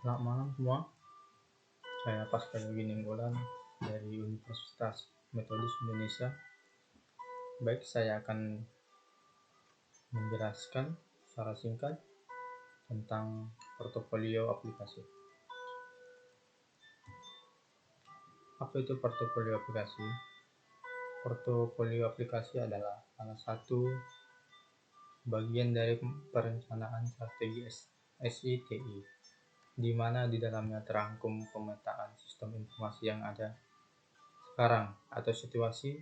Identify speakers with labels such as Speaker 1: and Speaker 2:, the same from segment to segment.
Speaker 1: Selamat malam semua, saya Pascal Yogi Nenggolan dari Universitas Metodis Indonesia. Baik, saya akan menjelaskan secara singkat tentang portofolio aplikasi. Apa itu portofolio aplikasi? Portofolio aplikasi adalah salah satu bagian dari perencanaan strategi SITI, di mana di dalamnya terangkum pemetaan sistem informasi yang ada sekarang atau situasi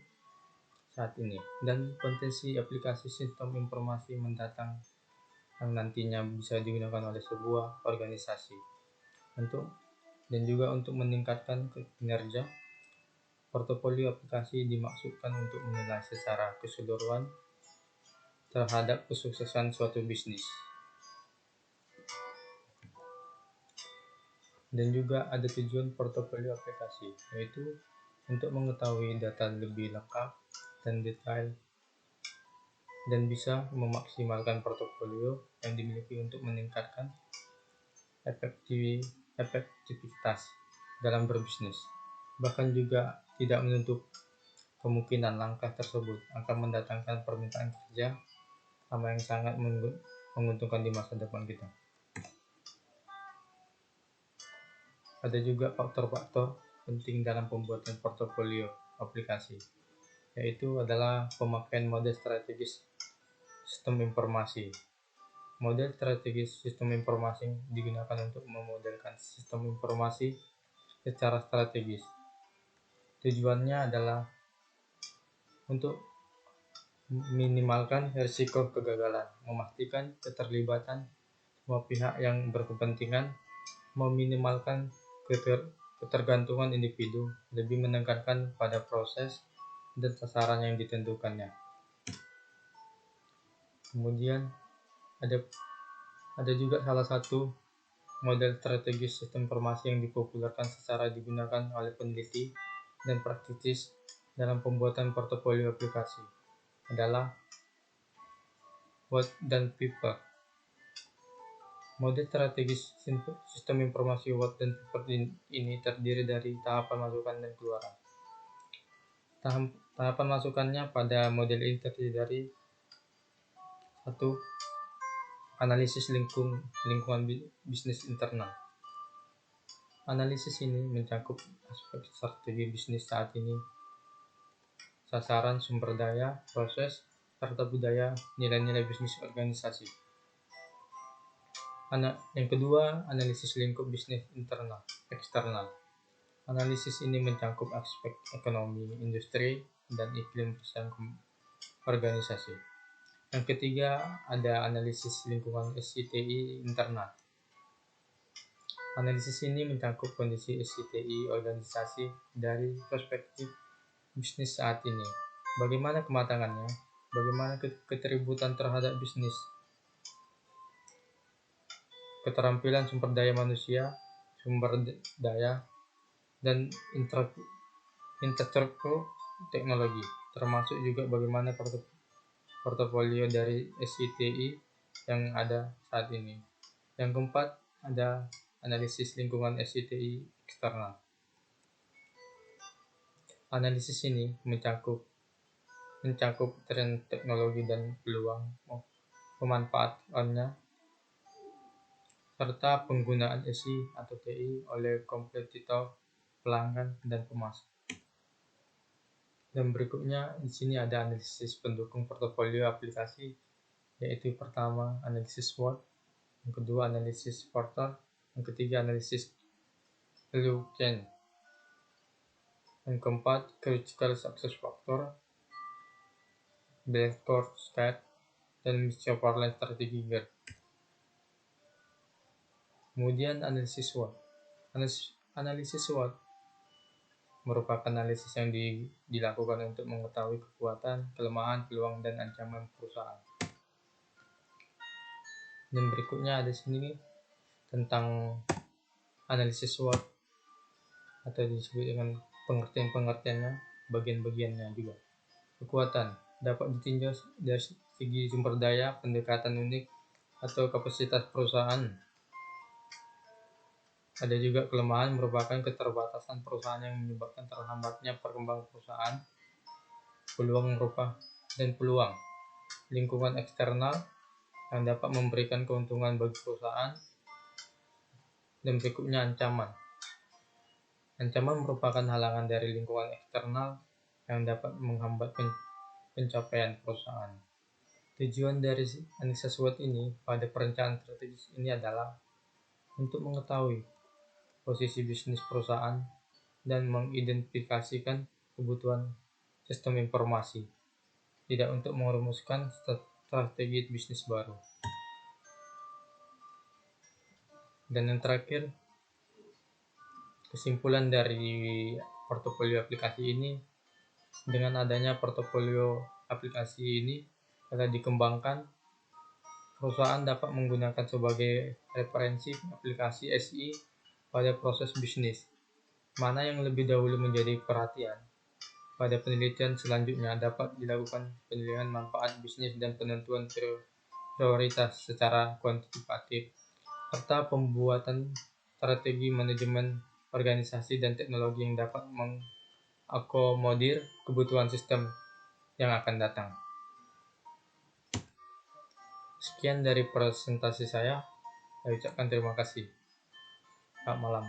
Speaker 1: saat ini, dan potensi aplikasi sistem informasi mendatang yang nantinya bisa digunakan oleh sebuah organisasi dan juga untuk meningkatkan kinerja. Portofolio aplikasi dimaksudkan untuk menilai secara keseluruhan terhadap kesuksesan suatu bisnis. Dan juga ada tujuan portofolio aplikasi, yaitu untuk mengetahui data lebih lengkap dan detail dan bisa memaksimalkan portofolio yang dimiliki untuk meningkatkan efektivitas dalam berbisnis. Bahkan juga tidak menutup kemungkinan langkah tersebut akan mendatangkan permintaan kerja sama yang sangat menguntungkan di masa depan kita. Ada juga faktor-faktor penting dalam pembuatan portofolio aplikasi, yaitu adalah pemakaian model strategis sistem informasi. Model strategis sistem informasi digunakan untuk memodelkan sistem informasi secara strategis. Tujuannya adalah untuk minimalkan risiko kegagalan, memastikan keterlibatan semua pihak yang berkepentingan, meminimalkan ketergantungan individu, lebih menekankan pada proses dan sasaran yang ditentukannya. Kemudian ada juga salah satu model strategis sistem informasi yang dipopulerkan secara digunakan oleh peneliti dan praktisi dalam pembuatan portofolio aplikasi adalah What dan Piper. Model strategis sistem informasi What dan Piper ini terdiri dari tahapan masukan dan keluaran. Tahapan masukannya pada model ini terdiri dari 1. Analisis lingkungan bisnis internal. Analisis ini mencakup aspek strategi bisnis saat ini, sasaran, sumber daya, proses, serta budaya, nilai-nilai bisnis organisasi. Yang kedua, analisis lingkup bisnis eksternal. Analisis ini mencakup aspek ekonomi, industri, dan iklim perusahaan organisasi. Yang ketiga, ada analisis lingkungan SITI internal. Analisis ini mencakup kondisi SITI organisasi dari perspektif bisnis saat ini. Bagaimana kematangannya? Bagaimana keterlibatan terhadap bisnis? Keterampilan sumber daya manusia, sumber daya, dan infrastruktur teknologi, termasuk juga bagaimana portofolio dari SITI yang ada saat ini. Yang keempat, ada analisis lingkungan SITI eksternal. Analisis ini mencakup tren teknologi dan peluang pemanfaatannya, serta penggunaan SI atau TI oleh kompetitor, pelanggan, dan pemasok. Dan berikutnya di sini ada analisis pendukung portofolio aplikasi, yaitu pertama analisis SWOT, yang kedua analisis factor, yang ketiga analisis value chain, yang keempat critical success factor, Blackboard state, dan Chamberlain strategi GERD. Kemudian analisis SWOT. Analisis SWOT merupakan analisis yang dilakukan untuk mengetahui kekuatan, kelemahan, peluang, dan ancaman perusahaan. Dan berikutnya ada sini tentang analisis SWOT, atau disebut dengan pengertiannya, bagian-bagiannya juga. Kekuatan dapat ditinjau dari segi sumber daya, pendekatan unik, atau kapasitas perusahaan. Ada juga kelemahan merupakan keterbatasan perusahaan yang menyebabkan terhambatnya perkembangan perusahaan, peluang peluang lingkungan eksternal yang dapat memberikan keuntungan bagi perusahaan, dan berikutnya ancaman. Ancaman merupakan halangan dari lingkungan eksternal yang dapat menghambat pencapaian perusahaan. Tujuan dari analisis SWOT ini pada perencanaan strategis ini adalah untuk mengetahui posisi bisnis perusahaan dan mengidentifikasikan kebutuhan sistem informasi, tidak untuk merumuskan strategi bisnis baru. Dan yang terakhir, kesimpulan dari portofolio aplikasi ini, dengan adanya portofolio aplikasi ini telah dikembangkan, perusahaan dapat menggunakan sebagai referensi aplikasi SI pada proses bisnis, mana yang lebih dahulu menjadi perhatian. Pada penelitian selanjutnya dapat dilakukan penilaian manfaat bisnis dan penentuan prioritas secara kuantitatif, serta pembuatan strategi manajemen organisasi dan teknologi yang dapat mengakomodir kebutuhan sistem yang akan datang. Sekian dari presentasi saya ucapkan terima kasih. Selamat malam.